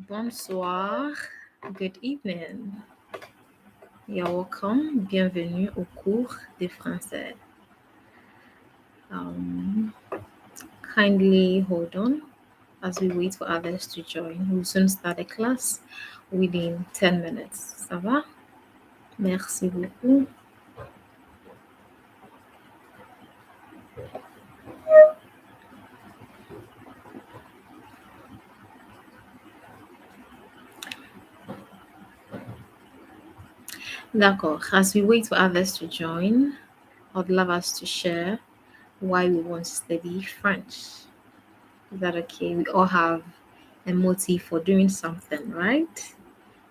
Bonsoir, good evening. You're welcome. Bienvenue au cours de français. Um, Kindly hold on as we wait for others to join. We'll soon start the class within 10 minutes. Ça va? Merci beaucoup. D'accord. As we wait for others to join, I'd love us to share why we want to study French. Is that okay? We all have a motive for doing something, right?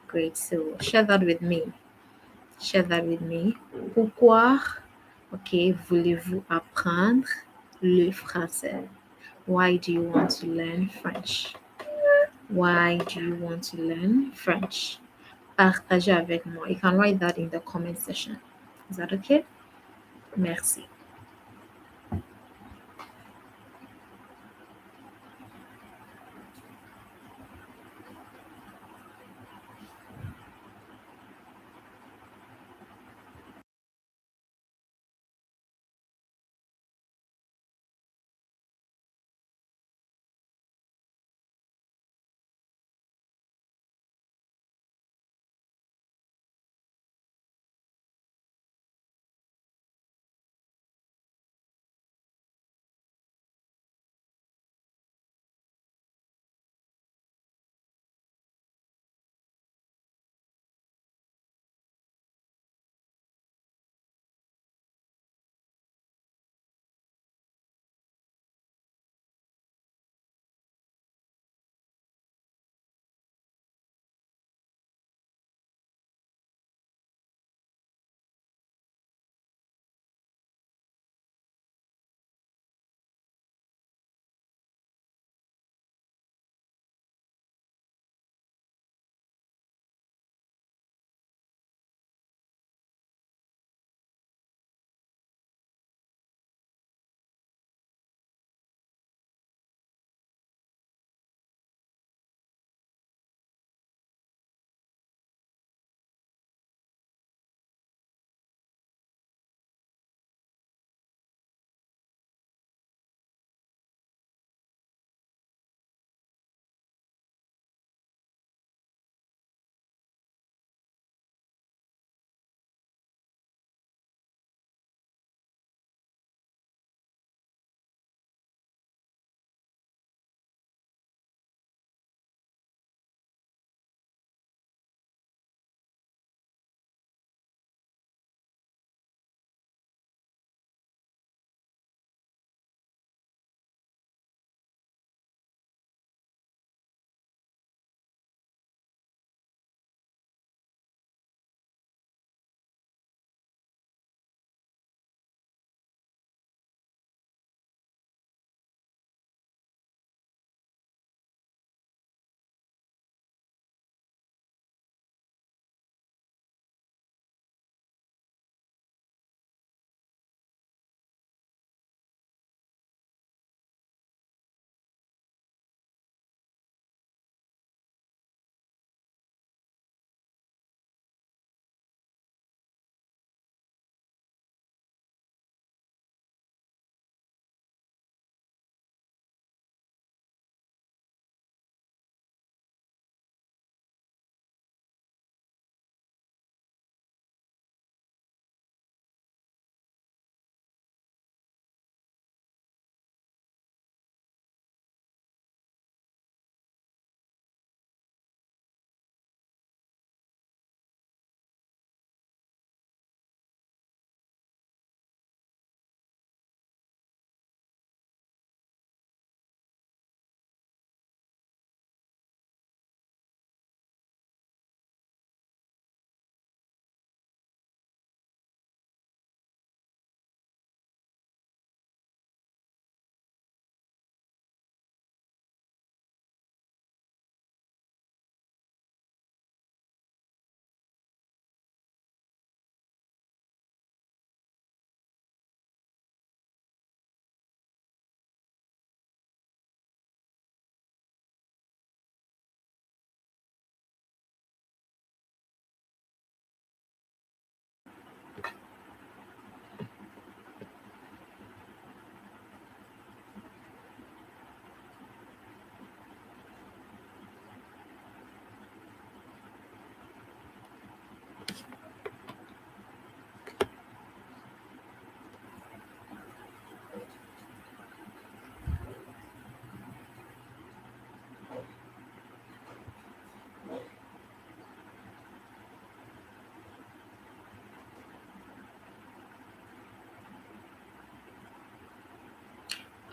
Great. So share that with me. Share that with me. Pourquoi, ok, voulez-vous apprendre le français? Why do you want to learn French? Why do you want to learn French? Partagez avec moi. You can write that in the comment section. Is that okay? Merci.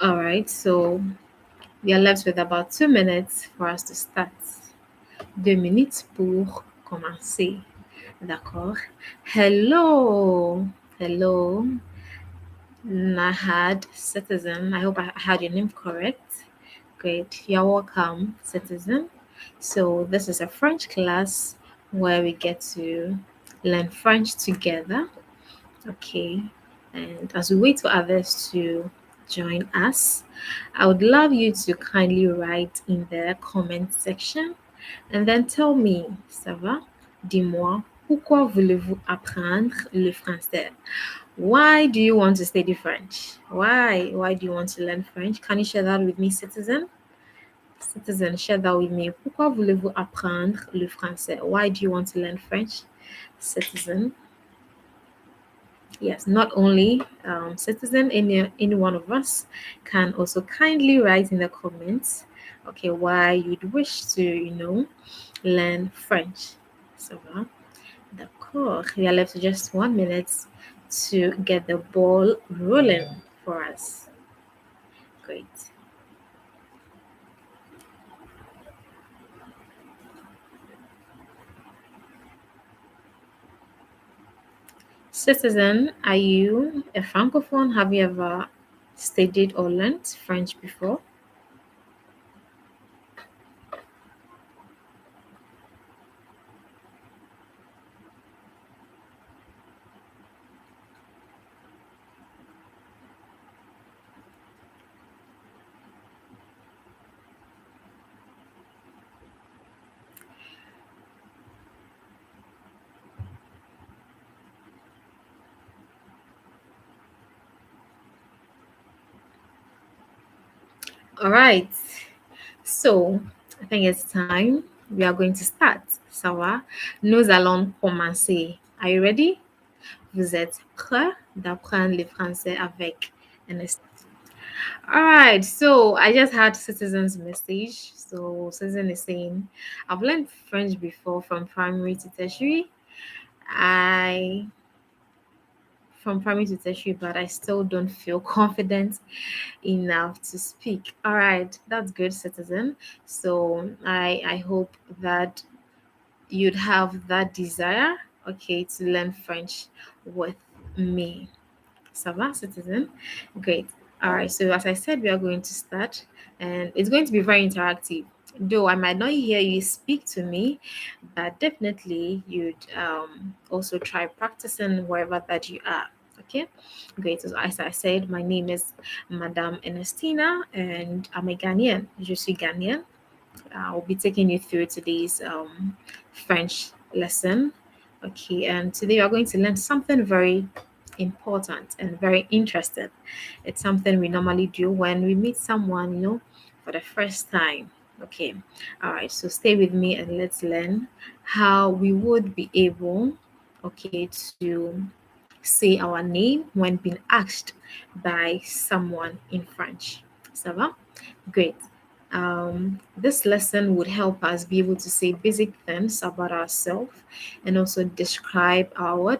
All right, so we are left with about 2 minutes for us to start. 2 minutes pour commencer. D'accord. Hello. Hello. Nahad Citizen. I hope I had your name correct. Great. You're welcome, Citizen. So, this is a French class where we get to learn French together. Okay. And as we wait for others to join us, I would love you to kindly write in the comment section and then tell me, ça va? Dis-moi, pourquoi voulez-vous apprendre le français? Why do you want to study French? Why? Why do you want to learn French? Can you share that with me, Citizen? Citizen, share that with me. Pourquoi voulez-vous apprendre le français? Why do you want to learn French? Citizen. Yes, not only Citizen, any one of us can also kindly write in the comments, okay, why you'd wish to, learn French. So, d'accord. We are left with just 1 minute to get the ball rolling for us. Great. Citizen, are you a francophone? Have you ever studied or learned French before? All right. So, I think it's time. We are going to start. Ça va? Nous allons commencer. Are you ready? Vous êtes prêts d'apprendre le français avec un All right, so I just had Citizen's message. So Citizen is saying, I've learned French before from primary to tertiary. I from primary to tertiary, but I still don't feel confident enough to speak. All right, that's good, Citizen. So I hope that you'd have that desire, okay, to learn French with me. Ça va, Citizen? Great. All right. So as I said, we are going to start, and it's going to be very interactive. Though I might not hear you speak to me, but definitely you'd also try practicing wherever that you are. Okay. Great. So as I said, my name is Madame Ernestina, and I'm a Ghanaian. Je suis Ghanaian. I'll be taking you through today's French lesson. Okay, and today we are going to learn something very important and very interesting. It's something we normally do when we meet someone, for the first time. Okay, all right, so stay with me and let's learn how we would be able, okay, to say our name when being asked by someone in French. Ça va? Great. This lesson would help us be able to say basic things about ourselves and also describe our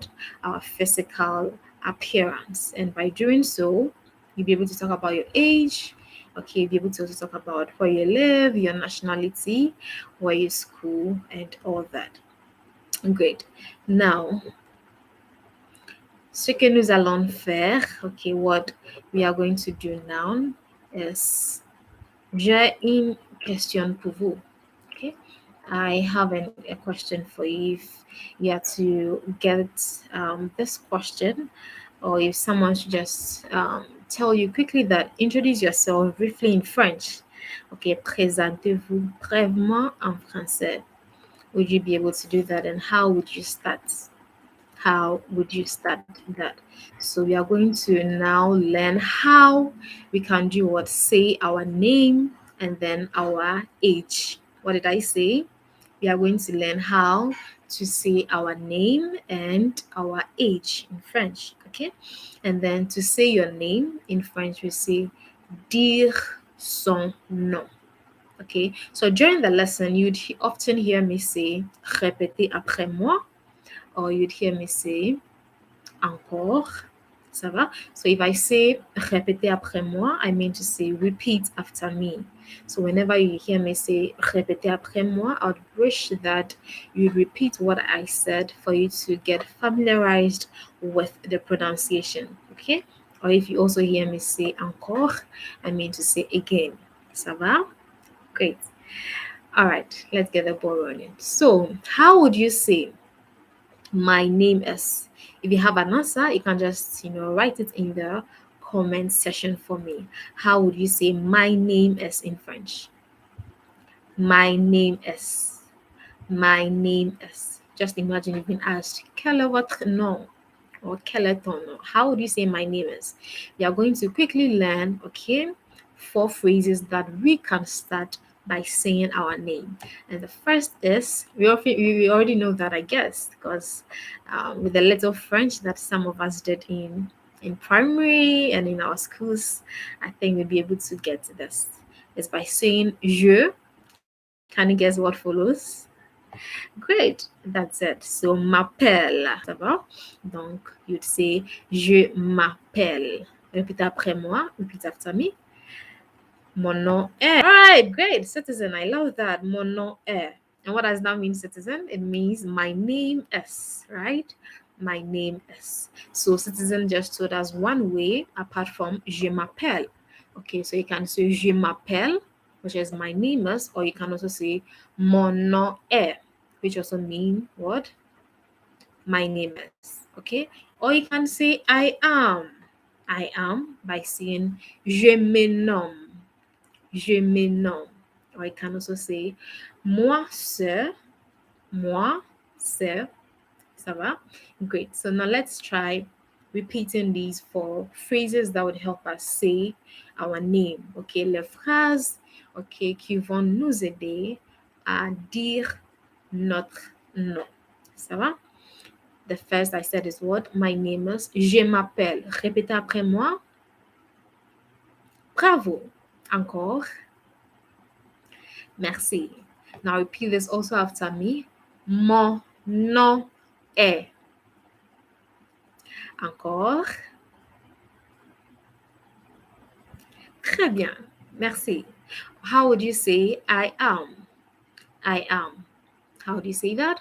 physical appearance. And by doing so, you'll be able to talk about your age. Okay, you'll be able to also talk about where you live, your nationality, where you school, and all that. Great. Now, ce que nous allons faire, okay, what we are going to do now is j'ai une question pour vous. Okay. I have a question for you. If you have to get this question, or if someone should just tell you quickly that introduce yourself briefly in French. Okay, présentez-vous brièvement en français. Would you be able to do that, and how would you start? How would you start that? So we are going to now learn how we can do what? Say our name and then our age. What did I say? We are going to learn how to say our name and our age in French. Okay. And then to say your name in French, we say dire son nom. Okay. So during the lesson, you'd often hear me say répétez après moi, or you'd hear me say encore, Ça va? So if I say répétez après moi, I mean to say repeat after me. So whenever you hear me say répétez après moi, I'd wish that you repeat what I said for you to get familiarized with the pronunciation. Okay? Or if you also hear me say encore, I mean to say again. Ça va? Great. All right, let's get the ball rolling. So, how would you say my name is? If you have an answer, you can just write it in the comment section for me. How would you say my name is in French? My name is. My name is. Just imagine you've been asked quel est votre nom or quel est ton nom. How would you say my name is? We are going to quickly learn, okay, 4 phrases that we can start by saying our name. And the first is we already know that, I guess, because with the little French that some of us did in primary and in our schools, I think we'll be able to get this. It's by saying je. Can you guess what follows? Great, that's it. So m'appelle, ça va? Donc you'd say je m'appelle. Repeat après moi. Repeat after me. Mon nom est. All right, great. Citizen, I love that. Mon nom est. And what does that mean, citizen? It means my name is, right? My name is. So citizen just told us one way apart from je m'appelle. Okay, so you can say je m'appelle, which is my name is, or you can also say mon nom est, which also mean what? My name is. Okay, or you can say I am. I am by saying je me nomme. Je me nomme. Or I can also say moi c'est. Moi c'est. Ça va? Great. So now let's try repeating these 4 phrases that would help us say our name. Okay, les phrases, okay, qui vont nous aider à dire notre nom. Ça va? The first I said is what? My name is. Je m'appelle. Répétez après moi. Bravo. Encore. Merci. Now repeat this also after me. Mon nom est. Encore. Très bien. Merci. How would you say I am? I am. How do you say that?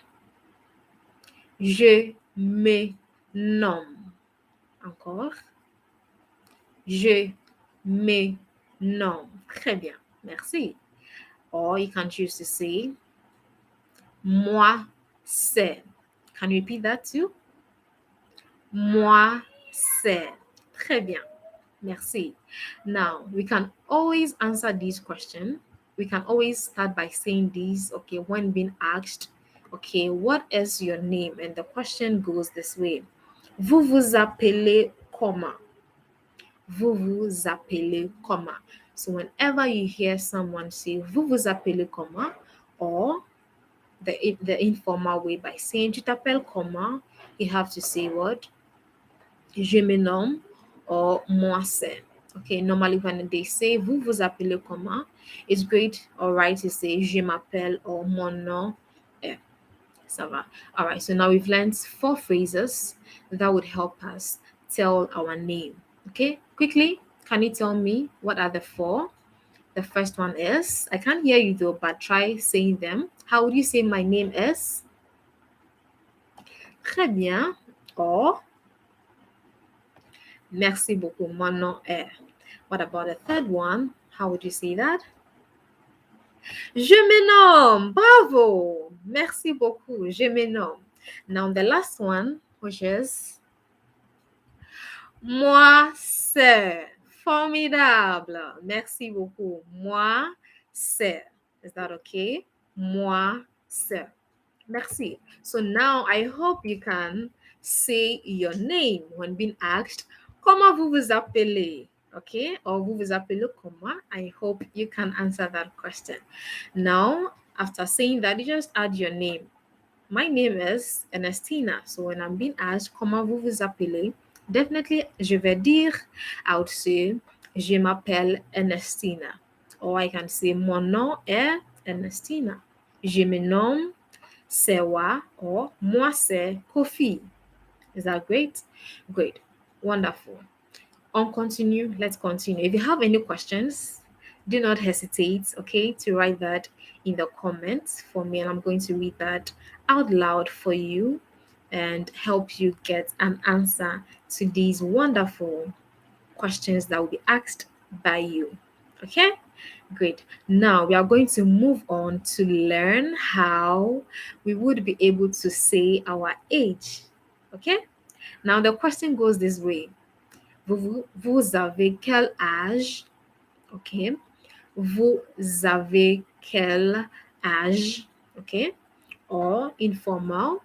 Je me nomme. Encore. Je me nomme. Très bien. Merci. Or you can choose to say moi c'est. Can you repeat that too? Moi c'est. Très bien. Merci. Now, we can always answer these questions. We can always start by saying these, okay, when being asked, okay, what is your name? And the question goes this way. Vous vous appelez comment? Vous vous appelez comment? So whenever you hear someone say, vous vous appelez comment? Or the informal way by saying, tu t'appelles comment? You have to say what? Je me nomme or moi c'est. Okay, normally when they say vous vous appelez comment, it's great or right to say je m'appelle or mon nom est. Ça va. All right, so now we've learned 4 phrases that would help us tell our name. Okay, quickly, can you tell me what are the 4? The first one is, I can't hear you though, but try saying them. How would you say my name is? Très bien. Or, merci beaucoup, mon nom est. What about the third one? How would you say that? Je me nomme. Bravo. Merci beaucoup. Je me nomme. Now the last one, which is moi c'est. Formidable. Merci beaucoup. Moi c'est. Is that okay? Moi c'est. Merci. So now I hope you can say your name when being asked, comment vous vous appelez? Okay, or vous vous appelez comment? I hope you can answer that question. Now, after saying that, you just add your name. My name is Ernestina. So when I'm being asked, comment vous vous appelez? Definitely, je vais dire, I would say, je m'appelle Ernestina. Or I can say, mon nom est Ernestina. Je me nomme Sewa or moi c'est Kofi. Is that great? Great. Wonderful. On continue, let's continue. If you have any questions, do not hesitate, okay, to write that in the comments for me, and I'm going to read that out loud for you and help you get an answer to these wonderful questions that will be asked by you. Okay? Great. Now we are going to move on to learn how we would be able to say our age. Okay? Now the question goes this way. Vous avez quel âge? Okay. Vous avez quel âge? Okay. Or informal,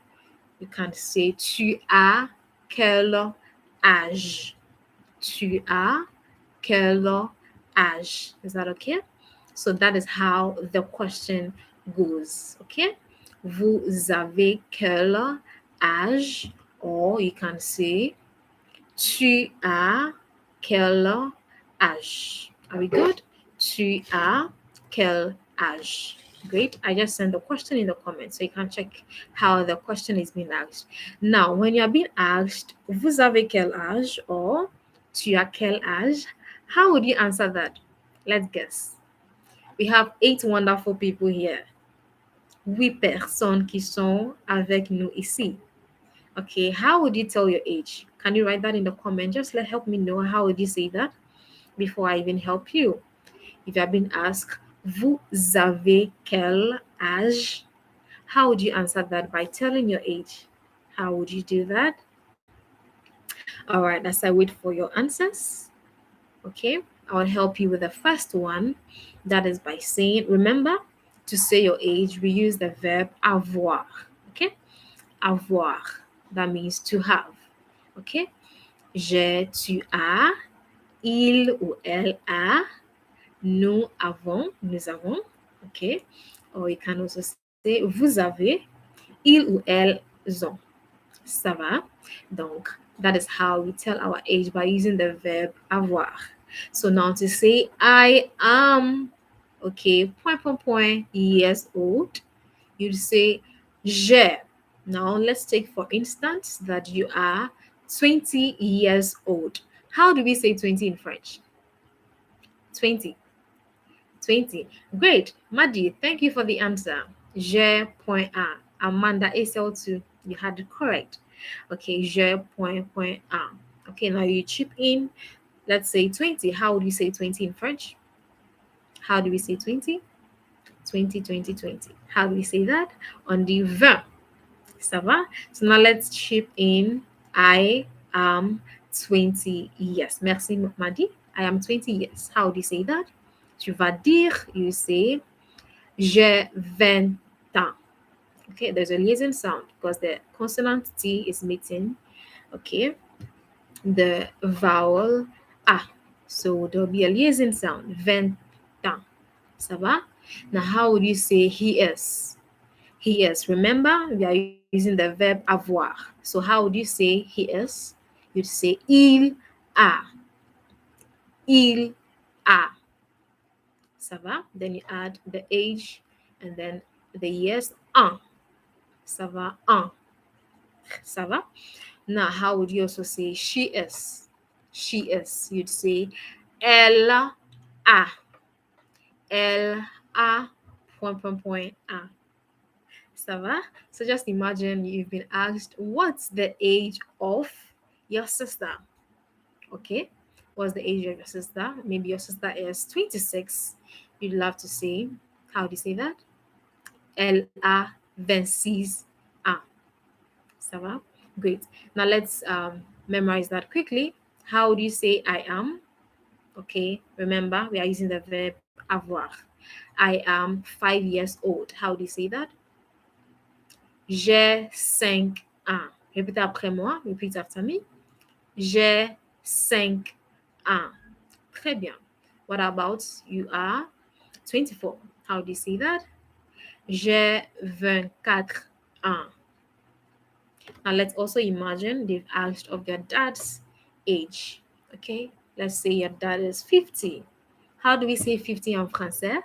you can say tu as quel âge? Tu as quel âge? Is that okay? So that is how the question goes. Okay. Vous avez quel âge? Or you can say tu as quel âge? Are we good? Tu as quel âge? Great. I just sent the question in the comments so you can check how the question is being asked. Now, when you are being asked, vous avez quel âge or tu as quel âge, how would you answer that? Let's guess. We have 8 wonderful people here. 8 personnes qui sont avec nous ici. Okay, how would you tell your age? Can you write that in the comment? Just help me know how would you say that before I even help you. If you have been asked, vous avez quel âge? How would you answer that by telling your age? How would you do that? All right, as I wait for your answers, okay, I will help you with the first one. That is by saying, remember to say your age, we use the verb avoir. Okay, avoir. That means to have. Okay, j'ai, tu as, il ou elle a, nous avons, nous avons. Okay, or you can also say vous avez, ils ou elles ont. Ça va? Donc, that is how we tell our age by using the verb avoir. So now to say I am, okay, years old, you'd say j'ai. Now let's take for instance that you are 20 years old. How do we say 20 in French? 20. 20. Great. Madi, thank you for the answer. J'ai.1. Amanda ASL2, you had it correct. Okay, j'ai.1. Okay, now you chip in. Let's say 20. How would you say 20 in French? How do we say 20? 20, 20, 20. How do we say that? On the verb. Ça va? So now let's chip in. I am 20 years. Merci, Madi. I am 20 years. How do you say that? Tu vas dire, you say, j'ai 20 ans. Okay, there's a liaison sound because the consonant T is meeting, okay, the vowel A. So there'll be a liaison sound, 20 ans. Ça va? Now, how would you say he is? He is. Remember, we are using the verb avoir. So how would you say he is? You'd say il a. Il a. Ça va? Then you add the age and then the years. Un. Ça va? Un. Ça va? Now, how would you also say she is? She is. You'd say elle a. Elle a. Point, point, point, a. Ça va? So just imagine you've been asked, what's the age of your sister? Okay? What's the age of your sister? Maybe your sister is 26. You'd love to say, how do you say that? Elle a 26 ans. Ça va? Great. Now let's memorize that quickly. How do you say I am? Okay, remember we are using the verb avoir. I am 5 years old. How do you say that? J'ai 5 ans. Répétez après moi. Repeat after me. J'ai 5 ans. Très bien. What about you are 24? How do you say that? J'ai 24 ans. Now let's also imagine they've asked of your dad's age. Okay, let's say your dad is 50. How do we say 50 en français?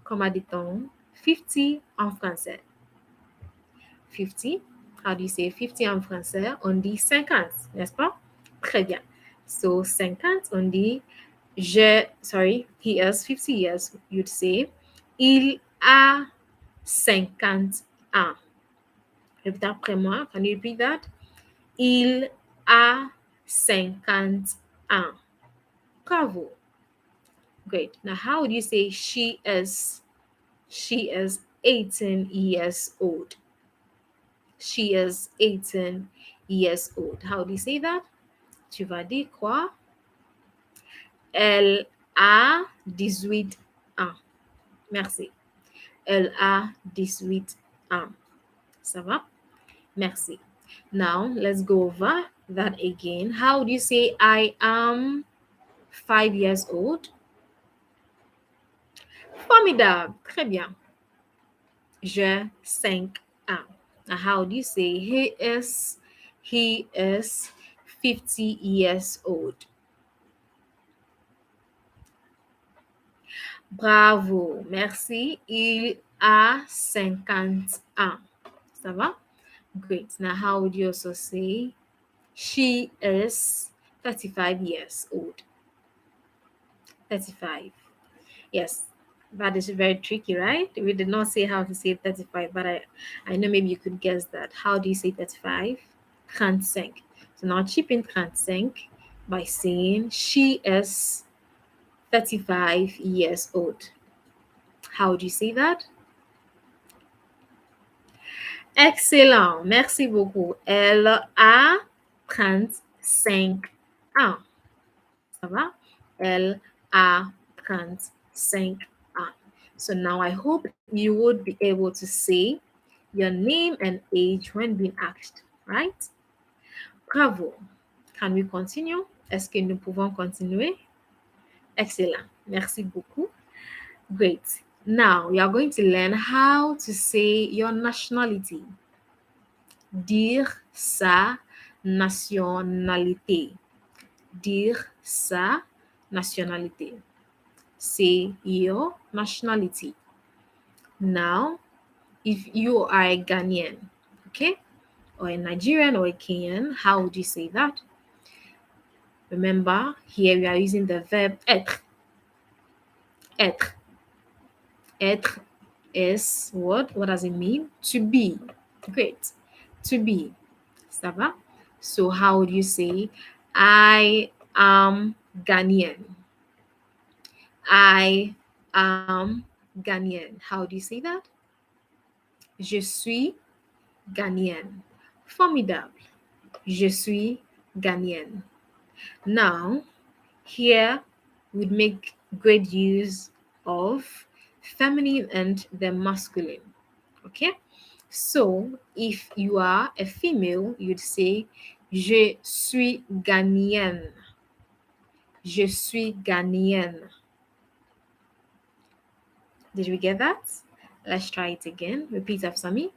Comment dit-on 50 en français? 50. How do you say 50 en français? On dit 50, n'est-ce pas? Très bien. So 50 on dit he has 50 years. You'd say il a 50 ans. Répétez après moi. Can you repeat that? Il a 50 ans. Bravo. Great. Now, how would you say she is? She is 18 years old. She is 18 years old. How do you say that? Tu vas dire quoi? Elle a 18 ans. Merci. Elle a 18 ans. Ça va? Merci. Now, let's go over that again. How do you say I am 5 years old? Formidable. Très bien. J'ai 5 ans. Now, how do you say he is 50 years old? Bravo, merci. Il a 50 ans. Ça va? Great. Now, how would you also say she is 35 years old? 35. Yes, that is very tricky, right? We did not say how to say 35, but I know maybe you could guess that. How do you say 35? 35. So now chip in 35 by saying she is 35 years old. How do you say that? Excellent. Merci beaucoup. Elle a 35 ans. Ça va? Elle a 35 ans. So now I hope you would be able to say your name and age when being asked, right? Bravo. Can we continue? Est-ce que nous pouvons continuer? Excellent. Merci beaucoup. Great. Now we are going to learn how to say your nationality. Dire sa nationalité. Dire sa nationalité. Say your nationality. Now, if you are a Ghanaian, okay, or a Nigerian or a Kenyan, how would you say that? Remember, here we are using the verb être. Être. Être is what? What does it mean? To be. Great. To be. Ça va? So how would you say, I am Ghanaian? I am Ghanaian. How do you say that? Je suis Ghanaian. Formidable. Je suis Ghanaian. Now, here we'd make great use of feminine and the masculine. Okay? So, if you are a female, you'd say Je suis Ghanéenne. Je suis Ghanéenne. Did we get that? Let's try it again. Repeat after me.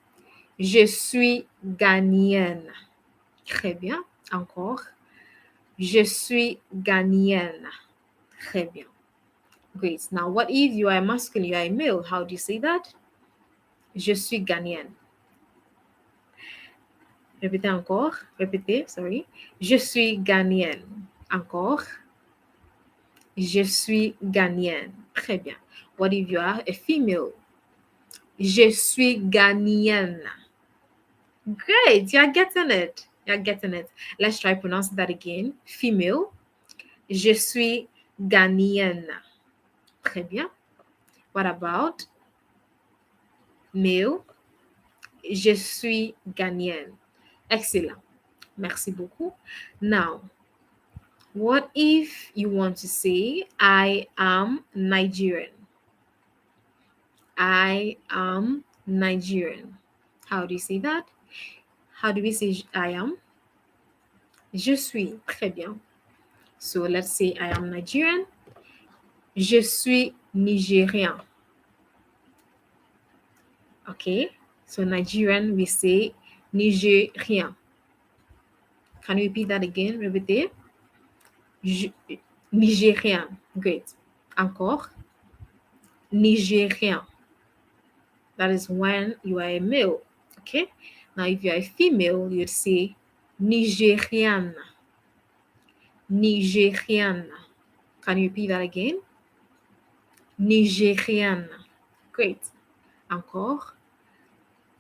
Je suis Ghanéenne. Très bien. Encore. Je suis Ghanéenne. Très bien. Great. Now, what if you are a masculine, you are a male? How do you say that? Je suis Ghanéenne. Répétez encore. Répétez, sorry. Je suis Ghanéenne. Encore. Je suis Ghanéenne. Très bien. What if you are a female? Je suis Ghanéenne. Great. You're getting it. You're getting it. Let's try pronouncing that again. Female. Je suis Ghanéenne. Très bien. What about male? Je suis Ghanéenne. Excellent. Merci beaucoup. Now, what if you want to say, I am Nigerian? I am Nigerian. How do you say that? How do we say I am? Je suis. Très bien. So let's say I am Nigerian. Je suis Nigérian. Okay. So Nigerian, we say Nigérien. Can you repeat that again? Répétez. Nigérien. Great. Encore. Nigérien. That is when you are a male. Okay. Now, if you are a female, you'd say Nigériane. Nigériane. Can you repeat that again? Nigériane. Great. Encore.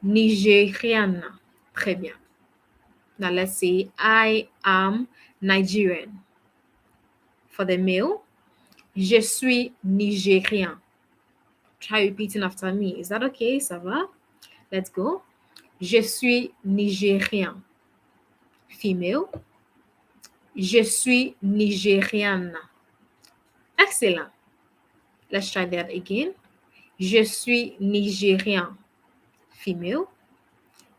Nigériane. Très bien. Now let's say I am Nigerian. For the male, je suis Nigérien. Try repeating after me. Is that okay? Ça va? Let's go. Je suis Nigérien. Female, je suis Nigériane. Excellent. Let's try that again. Je suis Nigérien. Female,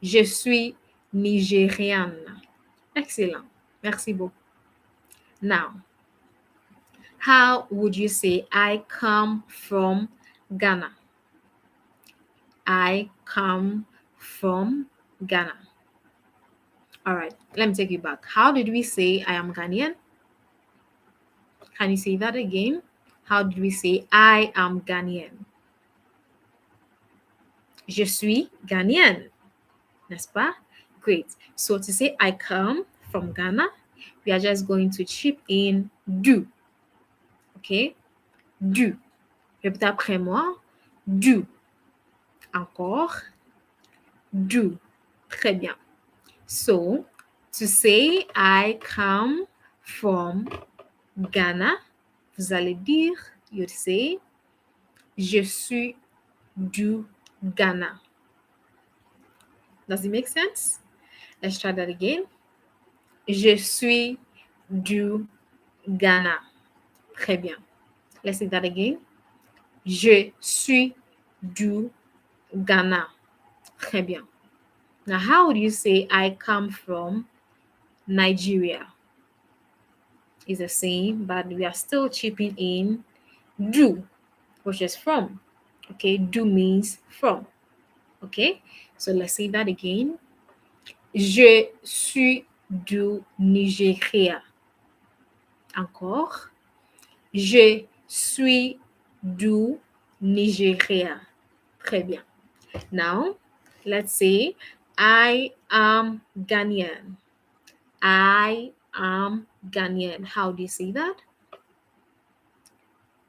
je suis Nigériane. Excellent. Merci beaucoup. Now, how would you say I come from Ghana? I come from Ghana. All right, let me take you back. How did we say I am Ghanaian? Can you say that again? How did we say I am Ghanaian? Je suis Ghanaian. N'est-ce pas? Great. So to say I come from Ghana, we are just going to chip in do. Okay? Do. Répétez après moi. Do. Encore. Do. Très bien. So, to say I come from Ghana, vous allez dire, you'd say, je suis du Ghana. Does it make sense? Let's try that again. Je suis du Ghana. Très bien. Let's say that again. Je suis du Ghana. Très bien. Now, how would you say I come from Nigeria? It's the same, but we are still chipping in do, which is from. Okay, do means from. Okay, so let's say that again. Je suis du Nigeria. Encore. Je suis du Nigeria. Très bien. Now, let's say I am Ghanaian. I am Ghanaian. How do you say that?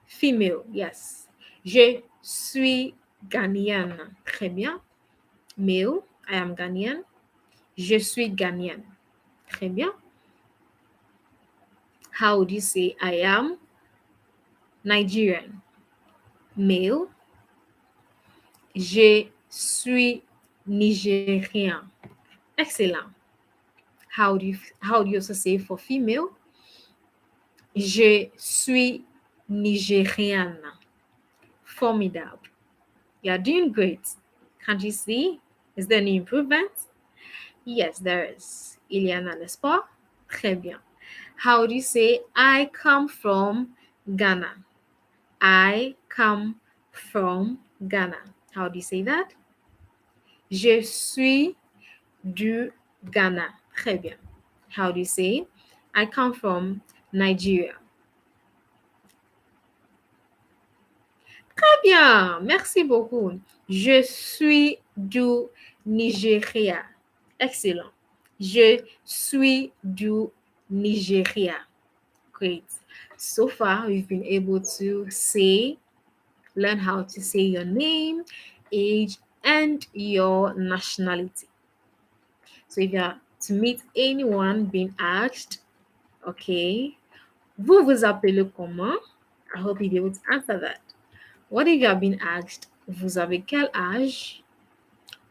Female, yes. Je suis Ghanaienne. Très bien. Male, I am Ghanaian. Je suis Ghanaian. Très bien. How would you say I am Nigerian? Male, je suis Nigérien. Excellent. How do you also say for female? Je suis Nigérienne. Formidable. You are doing great. Can't you see? Is there any improvement? Yes, there is. Iliana, n'est-ce pas? Très bien. How do you say I come from Ghana? I come from Ghana. How do you say that? Je suis du Ghana. Très bien. How do you say I come from Nigeria? Très bien. Merci beaucoup. Je suis du Nigeria. Excellent. Je suis du Nigeria. Great. So far, we've been able to learn how to say your name, age, and your nationality. So if you are to meet anyone being asked, okay, vous vous appelez comment? I hope you'll be able to answer that. What if you have been asked, vous avez quel âge?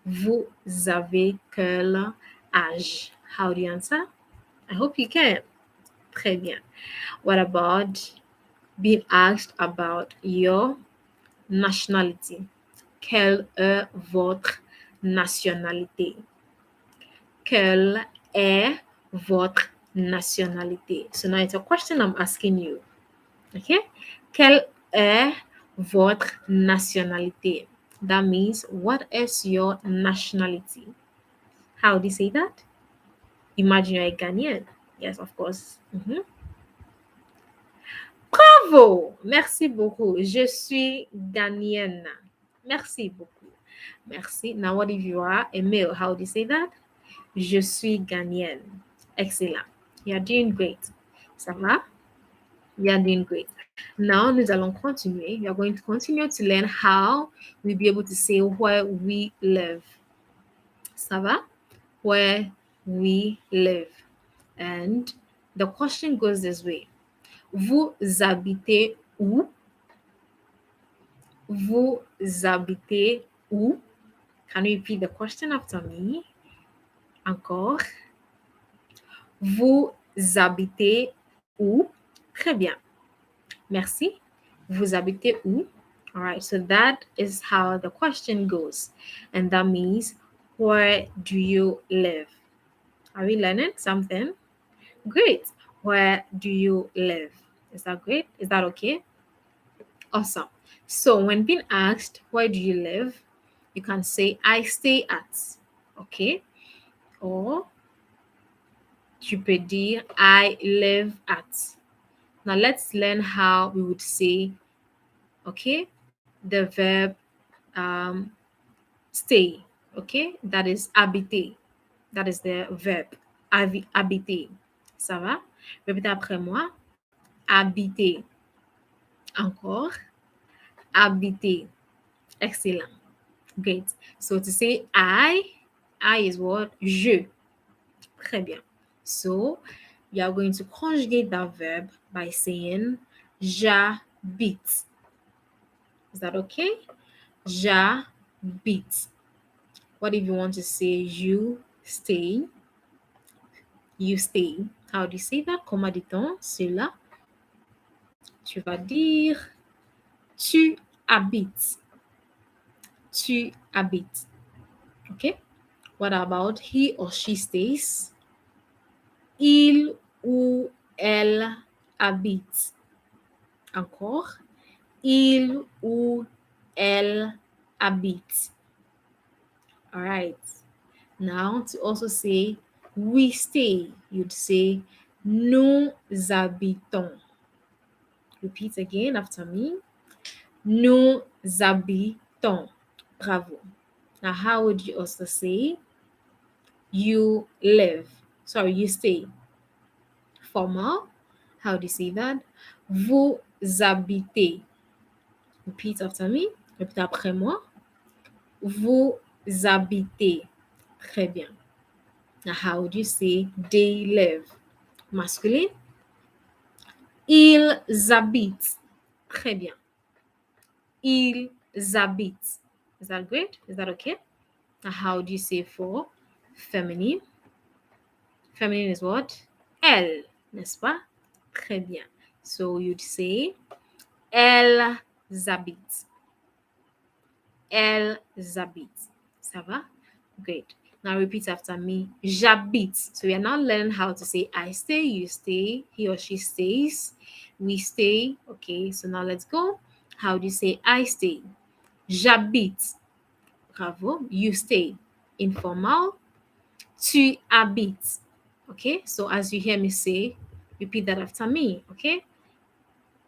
Vous avez quel âge? How do you answer? I hope you can. Très bien. What about being asked about your nationality? Quelle est votre nationalité? Quelle est votre nationalité? So now it's a question I'm asking you. Okay? Quelle est votre nationalité? That means, what is your nationality? How do you say that? Imagine you're a Ghanaian. Yes, of course. Bravo! Merci beaucoup. Je suis Ghanaienne. Merci beaucoup. Merci. Now, what if you are a male? How do you say that? Je suis Ghanaienne. Excellent. You are doing great. Ça va? We are doing great. Now, nous allons continuer. We are going to continue to learn how we'll be able to say where we live. Ça va? Where we live. And the question goes this way. Vous habitez où? Vous habitez où? Can you repeat the question after me? Encore. Vous habitez où? Très bien. Merci. Vous habitez où? All right, so that is how the question goes. And that means, where do you live? Are we learning something? Great. Where do you live? Is that great? Is that okay? Awesome. So, when being asked, where do you live? You can say, I stay at. Okay? Or tu peux dire, I live at. Now, let's learn how we would say, okay, the verb stay. Okay? That is habiter. That is the verb. Habiter. Ça va? Répétez après moi. Habiter. Encore. Habiter. Excellent. Great. So to say I is what? Je. Très bien. So you are going to conjugate that verb by saying j'habite. Is that okay? J'habite. What if you want to say you stay? You stay. How do you say that? Comment dit-on cela? Tu vas dire tu habites. Tu habites. Okay? What about he or she stays? Il ou elle habite. Encore. Il ou elle habite. All right. Now, to also say we stay, you'd say nous habitons. Repeat again after me. Nous habitons. Bravo. Now, how would you also say you live? Sorry, you stay. Formal. How do you say that? Vous habitez. Repeat after me. Repeat après moi. Vous habitez. Très bien. Now, how would you say they live? Masculine. Ils habitent. Très bien. Ils habitent. Is that great? Is that okay? Now, how do you say for feminine? Feminine is what? Elle, n'est-ce pas? Très bien. So you'd say elles habitent. Elles habitent. Ça va? Great. Now repeat after me. J'habite. So we are now learning how to say I stay, you stay, he or she stays, we stay. Okay, so now let's go. How do you say I stay? J'habite. Bravo. You stay. Informal. Tu habites. Okay, so as you hear me say, repeat that after me. Okay,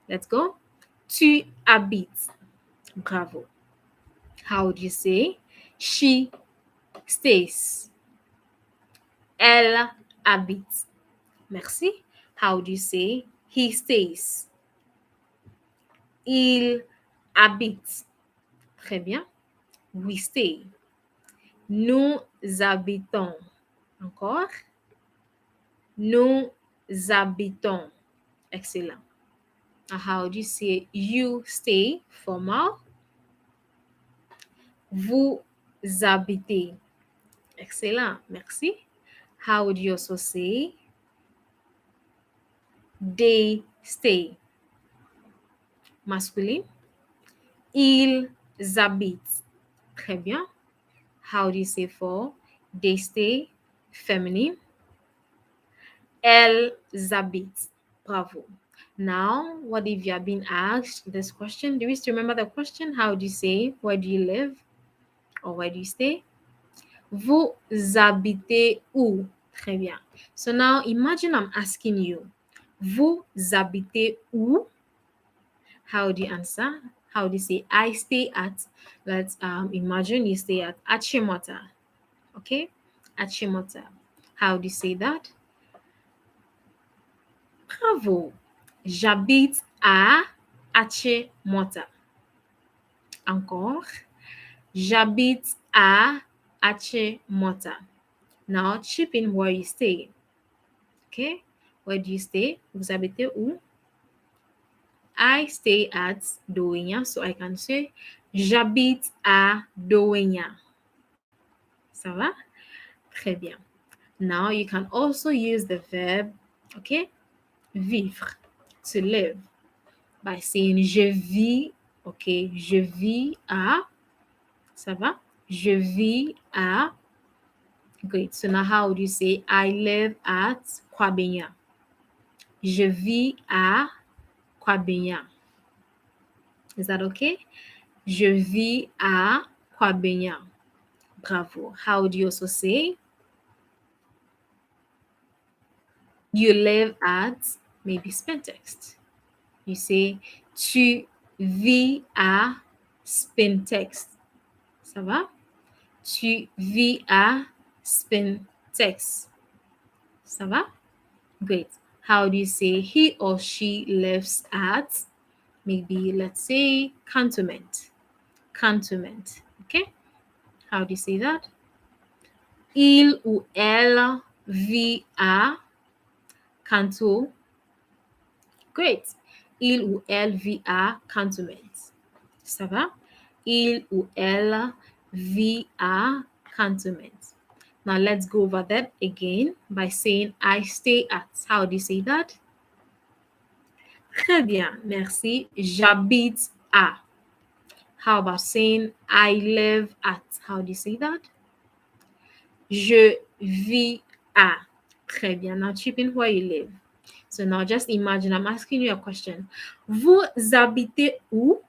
let's go. Tu habites. Bravo. How would you say? She stays. Elle habite. Merci. How do you say? He stays. Il habite. Très bien. We stay. Nous habitons. Encore. Nous habitons. Excellent. Now, how do you say you stay? Formal. Vous habitez. Excellent. Merci. How would you also say they stay? Masculine. Ils habitent. Très bien. How do you say for they stay? Feminine. Elles habitent. Bravo. Now, what if you are being asked this question? Do you still remember the question? How do you say, where do you live? Or where do you stay? Vous habitez où? Très bien. So now imagine I'm asking you, vous habitez où? How do you answer? How do you say, I stay at? Let's imagine you stay at Achimota. Okay? Achimota. How do you say that? Bravo. J'habite à Achimota. Encore. J'habite à Achimota. Now, chip in where you stay. Okay? Where do you stay? Vous habitez où? I stay at Douenya, so I can say j'habite à Douenya. Ça va? Très bien. Now you can also use the verb, okay, vivre, to live, by saying je vis, okay, je vis à, ça va? Je vis à, great. So now how would you say I live at Kwabenya? Je vis à Kwabenya. Is that okay? Je vis à Kwabenya. Bravo. How would you also say you live at maybe Spintex? You say tu vis à Spintex. Ça va? Tu vis à Spintex. Ça va? Great. How do you say he or she lives at maybe, let's say, Cantonment? Cantonment. Okay? How do you say that? Il ou elle vit à Canto. Great. Il ou elle vit à Cantonment. Ça va? Il ou elle vit à Cantonment. Now let's go over that again by saying I stay at. How do you say that? Très bien, merci. J'habite à. How about saying I live at? How do you say that? Je vis à. Très bien. Now chip in where you live. So now just imagine I'm asking you a question. Vous habitez où?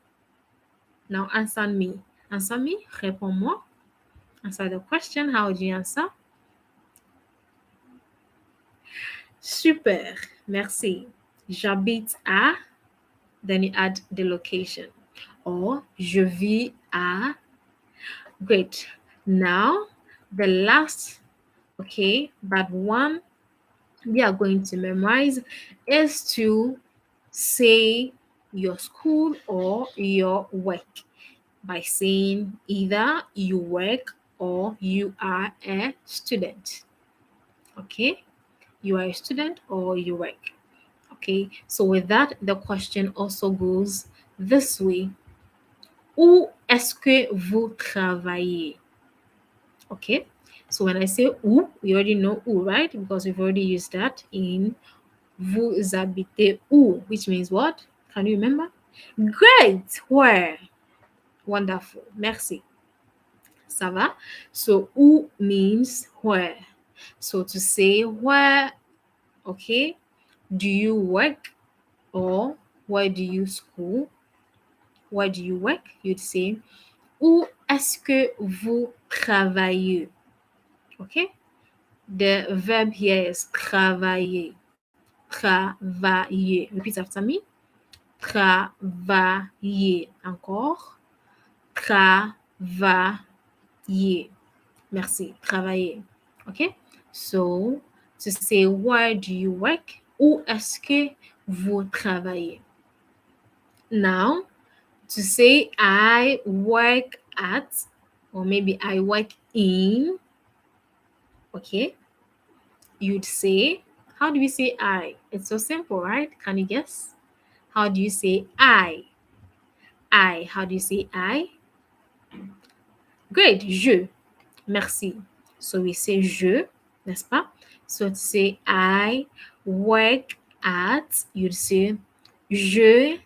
Now answer me. Answer me. Réponds-moi. Answer the question. How would you answer? Super. Merci. J'habite à. Then you add the location. Or je vis à. Great. Now the last, okay, but one we are going to memorize is to say your school or your work by saying either you work or you are a student. Okay, you are a student or you work. Okay, so with that, the question also goes this way. Où est-ce que vous travaillez? Okay, so when I say où, we already know où, right? Because we've already used that in vous habitez où, which means what? Can you remember? Great! Where? Wonderful. Merci. Ça va? So où means where. So to say where, okay, do you work or where do you school? Where do you work? You'd say où est-ce que vous travaillez? Okay? The verb here is travailler. Travailler. Repeat after me. Travailler. Encore. Travailler. Merci. Travailler. Okay? So, to say where do you work? Où est-ce que vous travaillez? Now, to say I work at, or maybe I work in, okay, you'd say, how do we say I? It's so simple, right? Can you guess? How do you say I? I. How do you say I? Great. Je. Merci. So we say je, n'est-ce pas? So to say I work at, you'd say je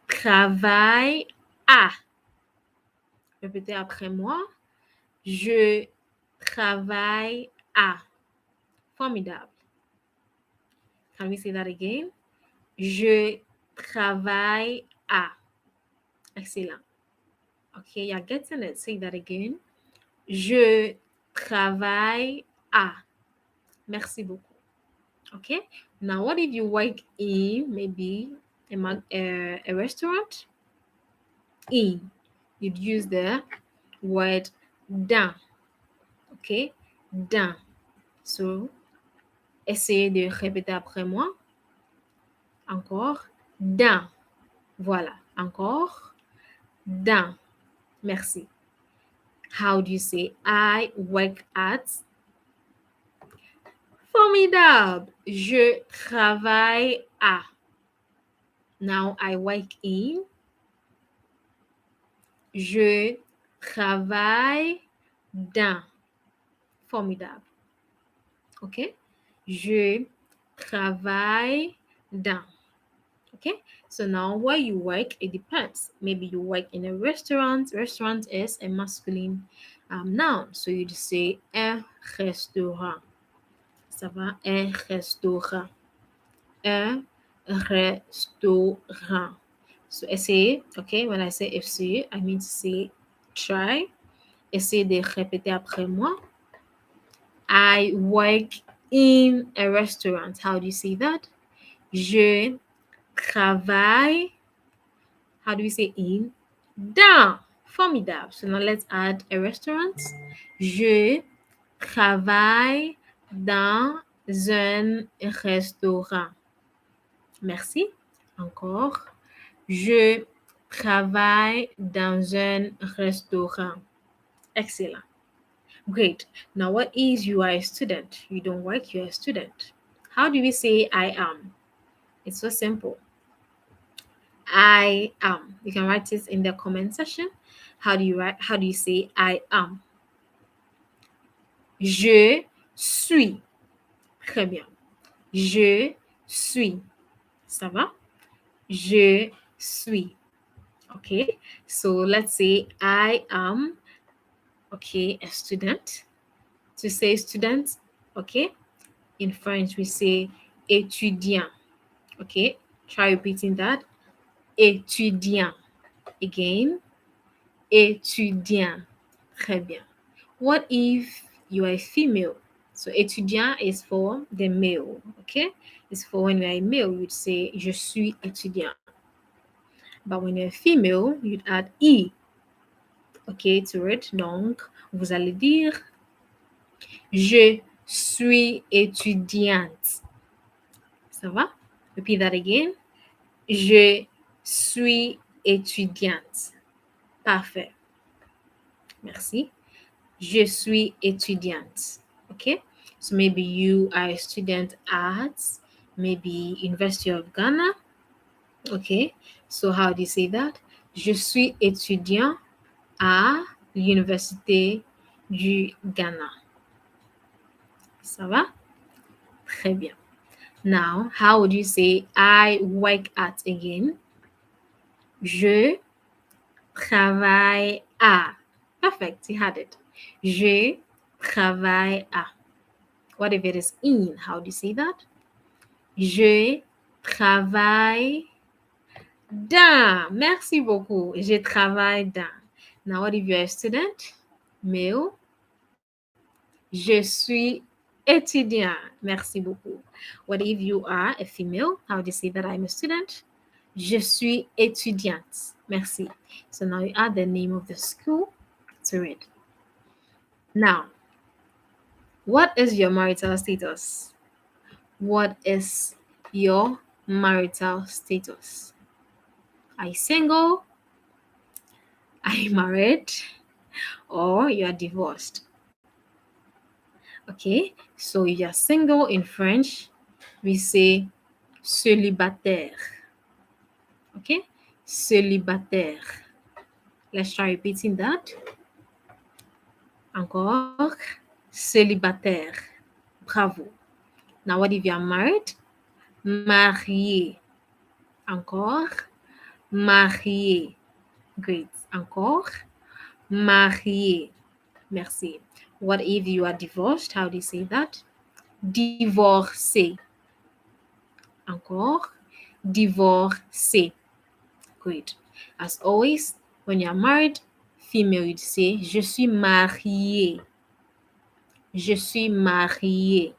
travaille à. Répétez après moi. Je travaille à. Formidable. Can we say that again? Je travaille à. Excellent. Okay, you're getting it. Say that again. Je travaille à. Merci beaucoup. Okay. Now, what if you work in maybe a restaurant? In. You'd use the word dans. Okay. Dans. So, essayez de répéter après moi. Encore. Dans. Voilà. Encore. Dans. Merci. How do you say I work at? Formidable. Je travaille à. Now I work in. Je travaille dans. Formidable. Okay? Je travaille dans. Okay? So now where you work, it depends. Maybe you work in a restaurant. Restaurant is a masculine noun. So you'd say un restaurant. Ça va? Un restaurant. Un restaurant. So essayez, okay? When I say essayez, I mean to say try. Essayez de répéter après moi. I work in a restaurant. How do you say that? Je travaille. How do we say in? Dans. Formidable. So now let's add a restaurant. Je travaille dans un restaurant. Merci. Encore. Je travaille dans un restaurant. Excellent. Great. Now, what is you are a student? You don't work, you're a student. How do we say I am? It's so simple. I am. You can write this in the comment section. How do you write? How do you say I am? Je suis. Très bien. Je suis. Ça va? Je suis. Okay. So let's say I am, okay, a student. To say student, okay. In French, we say étudiant. Okay. Try repeating that. Étudiant. Again. Étudiant. Très bien. What if you are a female? So étudiant is for the male, okay? It's for when you're a male, you'd say je suis étudiant. But when you're a female, you'd add I, okay, to it. Donc, vous allez dire je suis étudiante. Ça va? Repeat that again. Je suis étudiante. Parfait. Merci. Je suis étudiante. Okay? So maybe you are a student at maybe University of Ghana. Okay? So how do you say that? Je suis étudiant à l'Université du Ghana. Ça va? Très bien. Now, how would you say I work at again? Je travaille à. Perfect, you had it. Je travaille à. What if it is in? How do you say that? Je travaille dans. Merci beaucoup. Je travaille dans. Now, what if you're a student? Male. Je suis étudiant. Merci beaucoup. What if you are a female? How do you say that I'm a student? Je suis étudiante. Merci. So now you add the name of the school to it. Now, what is your marital status? What is your marital status? Are you single? Are you married? Or you are divorced? Okay, so if you are single in French, we say célibataire. Okay, célibataire. Let's try repeating that. Encore, célibataire. Bravo. Now, what if you are married? Marié. Encore, marié. Great. Encore, marié. Merci. What if you are divorced? How do you say that? Divorcé. Encore, divorcé. Great. As always, when you're married, female, you'd say je suis mariée. Je suis mariée.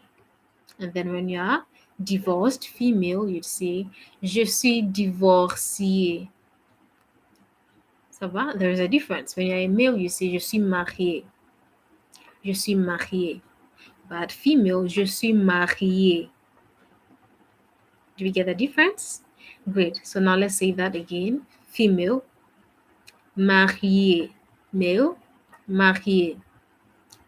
And then when you're divorced, female, you'd say je suis divorciée. Ça va? There's a difference. When you're a male, you say je suis mariée. Je suis mariée. But female, je suis mariée. Do we get the difference? Great. So now let's say that again. Female, marié. Male, marié.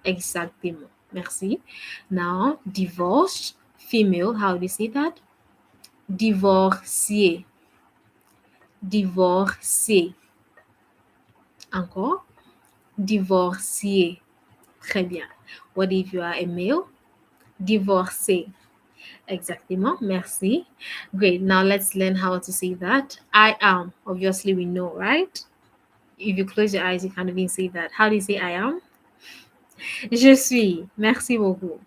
Exactement. Merci. Now, divorced, female, how do you say that? Divorcié. Divorcé. Encore. Divorcié. Très bien. What if you are a male? Divorcé. Exactement. Merci. Great. Now let's learn how to say that. I am. Obviously, we know, right? If you close your eyes, you can't even say that. How do you say I am? Je suis. Merci beaucoup.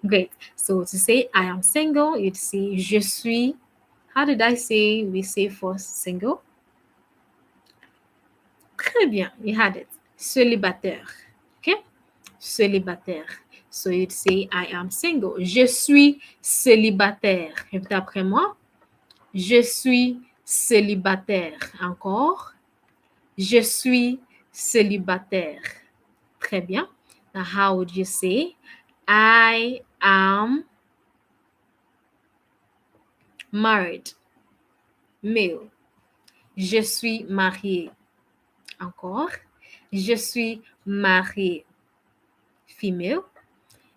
Great. So to say I am single, you'd say je suis. How did I say we say for single? Très bien. You had it. Célibataire. Okay? Célibataire. So you'd say I am single. Je suis célibataire. Répétez après moi. Je suis célibataire. Encore. Je suis célibataire. Très bien. Now, how would you say I am married? Male. Je suis marié. Encore. Je suis marié. Female.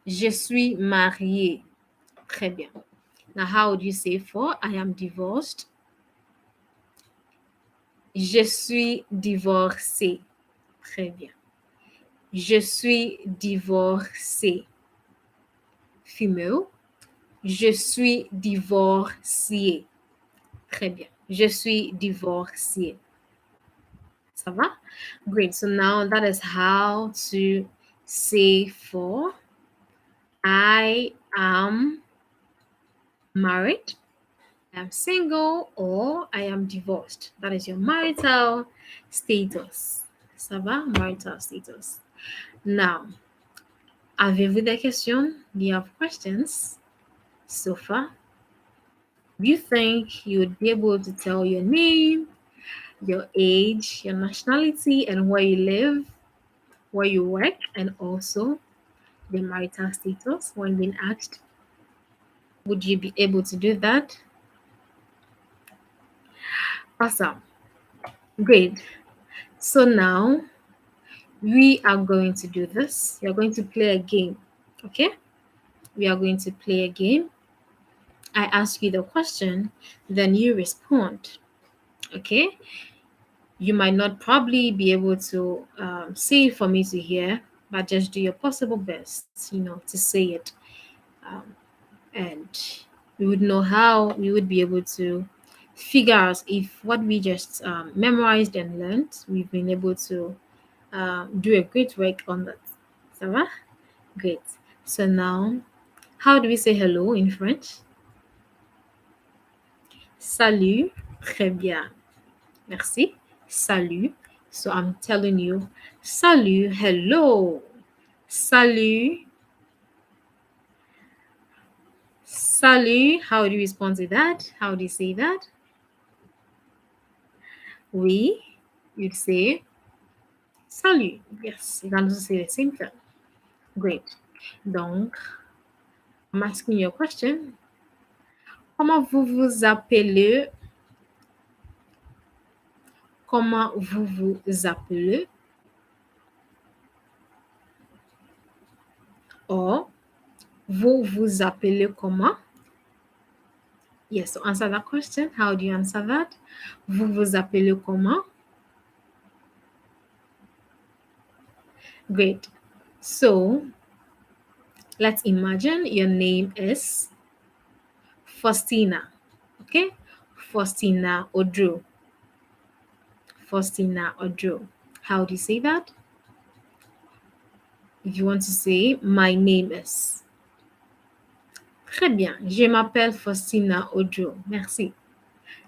Je suis marié. Très bien. Now, how would you say for I am divorced? Je suis divorcé. Très bien. Je suis divorcé. Female. Je suis divorcié. Très bien. Je suis divorcié. Ça va? Great. So now that is how to say for I am married, I am single, or I am divorced. That is your marital status. Ça va? Marital status. Now, avez-vous des questions? Do you have questions so far? Do you think you would be able to tell your name, your age, your nationality, and where you live, where you work, and also the marital status when being asked? Would you be able to do that? Awesome. Great. So now we are going to do this. We are going to play a game. Okay? We are going to play a game. I ask you the question, then you respond. Okay? You might not probably be able to say it for me to hear, but just do your possible best, to say it. And we would know how we would be able to figure out if what we just memorized and learned, we've been able to do a great work on that. Ça va? Great. So now, how do we say hello in French? Salut. Très bien. Merci. Salut. So I'm telling you, salut, hello. Salut. Salut. How do you respond to that? How do you say that? Oui. You'd say salut. Yes, you can also say the same thing. Great. Donc, I'm asking you a question. Comment vous vous appelez? Comment vous vous appelez? Or, vous vous appelez comment? Yes, to answer that question, how do you answer that? Vous vous appelez comment? Great. So, let's imagine your name is Faustina. Okay? Faustina Odro. Faustina Odro. How do you say that? If you want to say, my name is. Très bien. Je m'appelle Faustina Odro. Merci.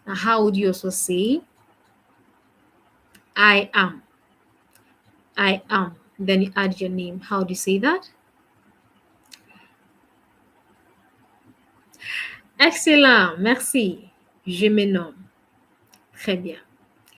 Now, how would you also say, I am? I am. Then you add your name. How do you say that? Excellent. Merci. Je me nomme. Très bien.